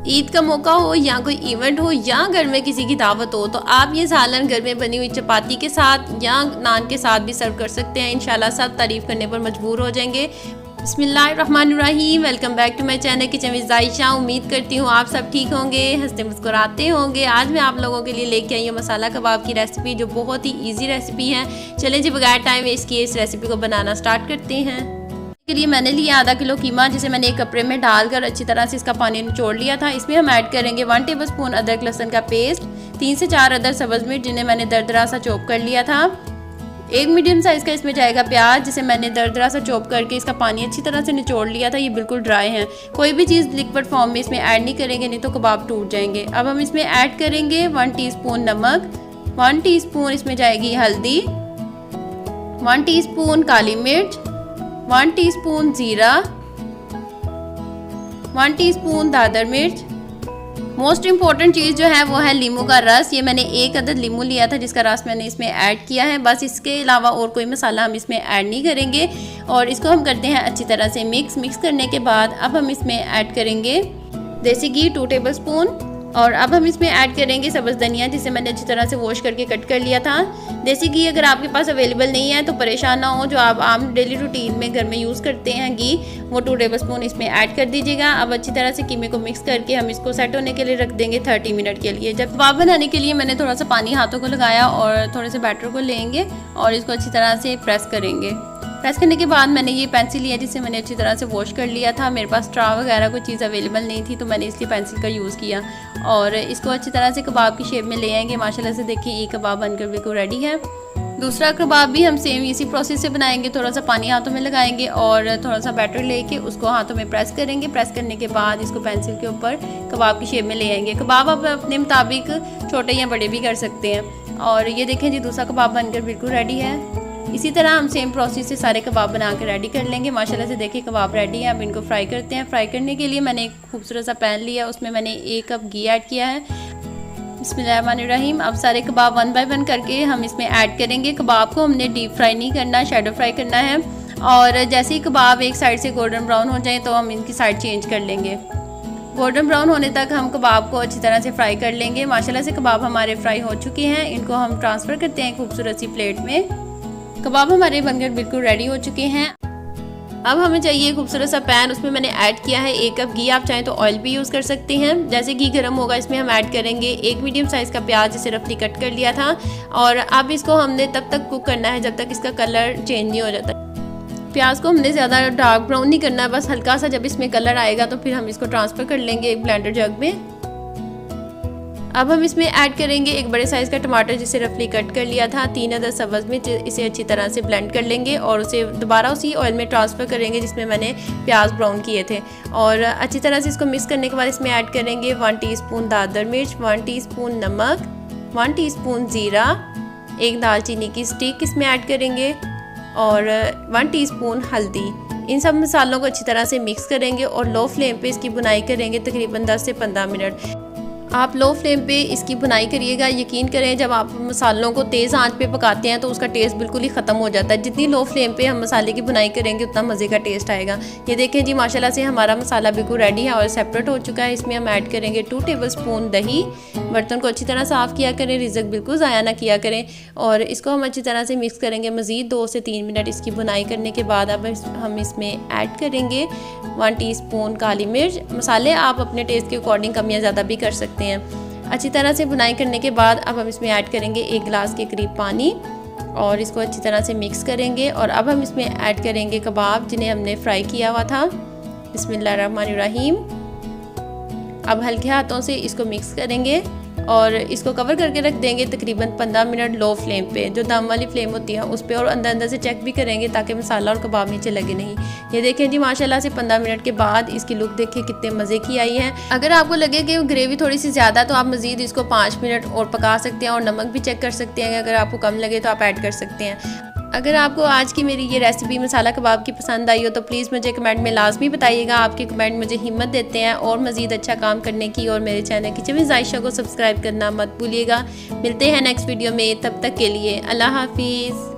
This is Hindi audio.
ईद का मौका हो या कोई इवेंट हो या घर में किसी की दावत हो तो आप ये सालन घर में बनी हुई चपाती के साथ या नान के साथ भी सर्व कर सकते हैं। इंशाल्लाह सब तारीफ़ करने पर मजबूर हो जाएंगे। बिस्मिल्लाहिर्रहमानिर्रहीम। Welcome back to my channel kitchen with Jaisha. उम्मीद करती हूँ आप सब ठीक होंगे, हंसते मुस्कुराते होंगे। आज मैं आप लोगों के लिए लेके आई हूँ मसाला कबाब की रेसिपी, जो बहुत ही ईजी रेसिपी है। चलें जी, बगैर टाइम वेस्ट किए इस रेसिपी को बनाना स्टार्ट करते हैं। के लिए मैंने लिया आधा किलो कीमा, जिसे मैंने एक कपड़े में डालकर अच्छी तरह से इसका पानी निचोड़ लिया था। इसमें हम ऐड करेंगे 1 टेबलस्पून अदरक लहसुन का पेस्ट, 3 से 4 अदर सब्ज़ मिर्च जिन्हें मैंने दरदरा सा चॉप कर लिया था। एक मीडियम साइज़ का इसमें जाएगा प्याज, जिसे मैंने दरदरा सा चॉप करके इसका पानी अच्छी तरह से निचोड़ लिया था। ये बिल्कुल ड्राई है, कोई भी चीज़ लिक्विड फॉर्म में इसमें ऐड नहीं करेंगे, नहीं तो कबाब टूट जाएंगे। अब हम इसमें ऐड करेंगे 1 टीस्पून नमक, 1 टीस्पून इसमें जाएगी हल्दी, 1 टीस्पून काली मिर्च, 1 टीस्पून जीरा, 1 टीस्पून दादर मिर्च। मोस्ट इम्पॉर्टेंट चीज़ जो है वो है लीमू का रस। ये मैंने 1 अदद लीमू लिया था, जिसका रस मैंने इसमें ऐड किया है। बस इसके अलावा और कोई मसाला हम इसमें ऐड नहीं करेंगे। और इसको हम करते हैं अच्छी तरह से मिक्स करने के बाद अब हम इसमें ऐड करेंगे देसी घी 2 टेबलस्पून। और अब हम इसमें ऐड करेंगे सब्ज़ धनिया, जिसे मैंने अच्छी तरह से वॉश करके कट कर लिया था। देसी घी अगर आपके पास अवेलेबल नहीं है तो परेशान ना हो, जो आप आम डेली रूटीन में घर में यूज़ करते हैं घी, वो 2 टेबलस्पून इसमें ऐड कर दीजिएगा। अब अच्छी तरह से कीमे को मिक्स करके हम इसको सेट होने के लिए रख देंगे 30 मिनट के लिए। जब कबाब बनाने के लिए मैंने थोड़ा सा पानी हाथों को लगाया और थोड़े से बैटर को लेंगे और इसको अच्छी तरह से प्रेस करेंगे। प्रेस करने के बाद मैंने ये पेंसिल लिया, जिसे मैंने अच्छी तरह से वॉश कर लिया था। मेरे पास स्ट्रा वगैरह कोई चीज़ अवेलेबल नहीं थी, तो मैंने इसलिए पेंसिल का यूज़ किया। और इसको अच्छी तरह से कबाब की शेप में ले आएंगे। माशाल्लाह से देखिए एक कबाब बनकर बिल्कुल रेडी है। दूसरा कबाब भी हम सेम इसी प्रोसेस से बनाएंगे। थोड़ा सा पानी हाथों में लगाएंगे और थोड़ा सा बैटर लेके उसको हाथों में प्रेस करेंगे। प्रेस करने के बाद इसको पेंसिल के ऊपर कबाब की शेप में ले आएंगे। कबाब आप अपने मुताबिक छोटे या बड़े भी कर सकते हैं। और ये देखें जी, दूसरा कबाब बनकर बिल्कुल रेडी है। इसी तरह हम सेम प्रोसेस से सारे कबाब बना कर रेडी कर लेंगे। माशाल्लाह से देखिए कबाब रेडी है। अब इनको फ्राई करते हैं। फ्राई करने के लिए मैंने एक खूबसूरत सा पैन लिया, उसमें मैंने 1 कप घी ऐड किया है। बिस्मिल्लाहिर्रहमानिर्रहीम। अब सारे कबाब 1 बाय 1 करके हम इसमें ऐड करेंगे। कबाब को हमने डीप फ्राई नहीं करना, शैडो फ्राई करना है। और जैसे ही कबाब एक साइड से गोल्डन ब्राउन हो जाए तो हम इनकी साइड चेंज कर लेंगे। गोल्डन ब्राउन होने तक हम कबाब को अच्छी तरह से फ्राई कर लेंगे। माशाल्लाह से कबाब हमारे फ्राई हो चुके हैं। इनको हम ट्रांसफ़र करते हैं खूबसूरत सी प्लेट में। कबाब हमारे बनकर बिल्कुल रेडी हो चुके हैं। अब हमें चाहिए खूबसूरत सा पैन, उसमें मैंने ऐड किया है 1 कप घी। आप चाहें तो ऑयल भी यूज़ कर सकते हैं। जैसे घी गर्म होगा इसमें हम ऐड करेंगे 1 मीडियम साइज़ का प्याज, जिसे रफली कट कर लिया था। और अब इसको हमने तब तक कुक करना है जब तक इसका कलर चेंज नहीं हो जाता। प्याज को हमने ज़्यादा डार्क ब्राउन नहीं करना है, बस हल्का सा जब इसमें कलर आएगा तो फिर हम इसको ट्रांसफ़र कर लेंगे एक ब्लेंडर जग में। अब हम इसमें ऐड करेंगे 1 बड़े साइज़ का टमाटर, जिसे रफली कट कर लिया था, 3 अदर सब्ज़ मिर्च। इसे अच्छी तरह से ब्लेंड कर लेंगे और उसे दोबारा उसी ऑयल में ट्रांसफ़र करेंगे जिसमें मैंने प्याज ब्राउन किए थे। और अच्छी तरह से इसको मिक्स करने के बाद इसमें ऐड करेंगे 1 टीस्पून दादर मिर्च, 1 टीस्पून नमक, 1 टीस्पून ज़ीरा, 1 दालचीनी की स्टिक इसमें ऐड करेंगे और 1 टीस्पून हल्दी। इन सब मसालों को अच्छी तरह से मिक्स करेंगे और लो फ्लेम पे इसकी भुनाई करेंगे तकरीबन 10 से 15 मिनट। आप लो फ्लेम पे इसकी भुनाई करिएगा। यकीन करें, जब आप मसालों को तेज़ आंच पे पकाते हैं तो उसका टेस्ट बिल्कुल ही ख़त्म हो जाता है। जितनी लो फ्लेम पे हम मसाले की भुनाई करेंगे उतना मज़े का टेस्ट आएगा। ये देखें जी, माशाल्लाह से हमारा मसाला बिल्कुल रेडी है और सेपरेट हो चुका है। इसमें हम ऐड करेंगे 2 टेबलस्पून दही। बर्तन को अच्छी तरह साफ़ किया करें, रिज़क बिल्कुल ज़ाया ना किया करें। और इसको हम अच्छी तरह से मिक्स करेंगे। मज़ीद 2 से 3 मिनट इसकी भुनाई करने के बाद अब हम इसमें ऐड करेंगे 1 टीस्पून काली मिर्च। मसाले आप अपने टेस्ट के अकॉर्डिंग कम या ज़्यादा भी कर सकते हैं। अच्छी तरह से भुनाई करने के बाद अब हम इसमें ऐड करेंगे 1 गिलास के करीब पानी और इसको अच्छी तरह से मिक्स करेंगे। और अब हम इसमें ऐड करेंगे कबाब, जिन्हें हमने फ्राई किया हुआ था। बिस्मिल्लाहिर्रहमानिर्रहीम। अब हल्के हाथों से इसको मिक्स करेंगे और इसको कवर करके रख देंगे तकरीबन 15 मिनट लो फ्लेम पे, जो दम वाली फ्लेम होती है उस पर। और अंदर से चेक भी करेंगे ताकि मसाला और कबाब नीचे लगे नहीं। ये देखें जी, माशाल्लाह से 15 मिनट के बाद इसकी लुक देखिए कितने मज़े की आई है। अगर आपको लगे कि ग्रेवी थोड़ी सी ज़्यादा तो आप मज़ीद इसको 5 मिनट और पका सकते हैं। और नमक भी चेक कर सकते हैं, अगर आपको कम लगे तो आप ऐड कर सकते हैं। अगर आपको आज की मेरी ये रेसिपी मसाला कबाब की पसंद आई हो तो प्लीज़ मुझे कमेंट में लाजमी बताइएगा। आपके कमेंट मुझे हिम्मत देते हैं और मज़ीद अच्छा काम करने की। और मेरे चैनल किचन विद जायशा को सब्सक्राइब करना मत भूलिएगा। मिलते हैं नेक्स्ट वीडियो में, तब तक के लिए अल्लाह हाफिज़।